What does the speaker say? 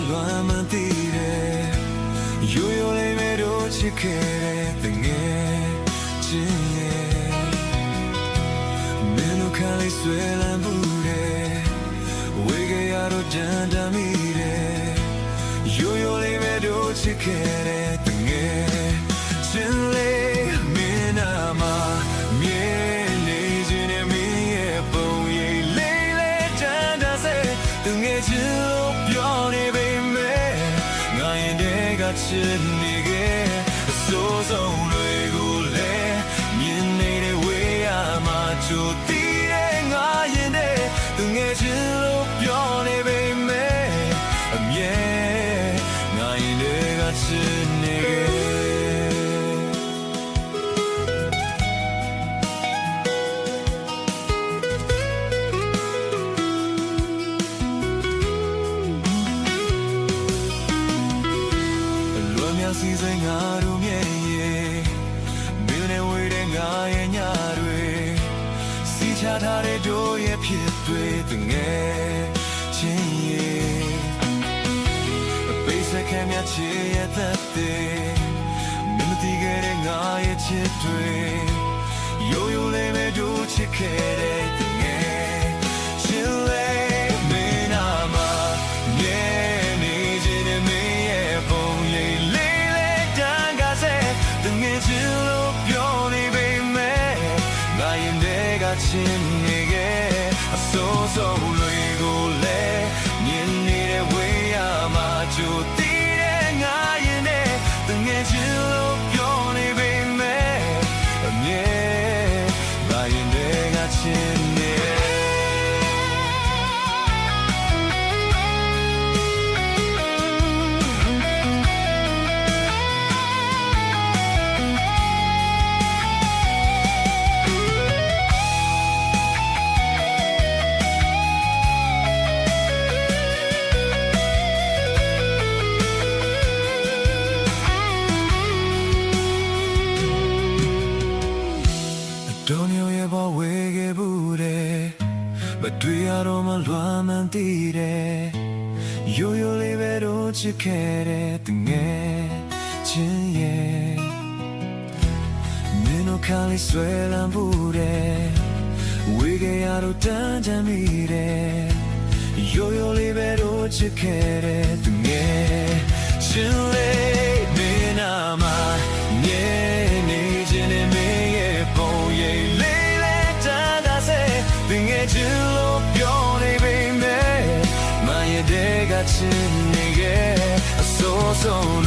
乱满地的，悠悠泪没多起开的等夜今夜，没路看里虽然不的，为个呀都真的迷的，悠悠泪没多起开的等夜，真累没那么面。是你给所走泪过来，面内的为阿妈就地的我眼的，等爱之路表的背美，面我眼的个是你给。စီစဉ်ငါတို့မြဲရဲ့မင်းနဲ့ဝေးတဲ့ငါရဲ့ညတွေစီချထားတဲ့တို့ရဲ့ဖြစ်တွေတငယ်ချင်းရဲ့ပိတ်ဆက်ခဲမြချစ်ရဲ့သက်တွေမင်းမသိခဲ့တဲ့ငါရဲ့ချစ်တွေရိုးရိုးလေးပဲတို့ချစ်ခဲ့တဲ့တငယ်ချင်းလေးမင်းနာမှာမြဲနေခြင်းနဲ့မင်းရဲ့ပုံရိပ်ငယ်ချင်းလို့ပြောနေပေမဲ့ငါရင်တွေကချင်နေခဲ့အစိုးဆုံးတွေကိုလည်းမြင်နေတဲ့ဝေးရမှာကြိုတည်တဲ့ငါရင်နဲ့ငယ်ချင်းလို့ပြောနေပေမဲ့အမြဲငါရင်တွေကချင်နေတွေ့ရတော့မှလွမ်းမှန်တည်တယ်ရိုးရိုးလေးပဲတို့ချစ်ခဲ့တဲ့တငယ်ချင်းရဲ့မင်းတို့ခါလေးဆွဲလန်းဖို့တယ်ဝေးကြရတော့တန်းတန်းမိတယ်ရိုးရိုးလေးပဲတို့ချစ်ခဲ့တဲ့တငယ်ချင်းလေးမင်းနာမှာမြဲနေခြင်းနဲ့မင်းရဲ့ပုံရိပ်လေးလေးတန်းတာစေတငယ်ချင်းချစ်နေခဲ့အစိုးဆုံး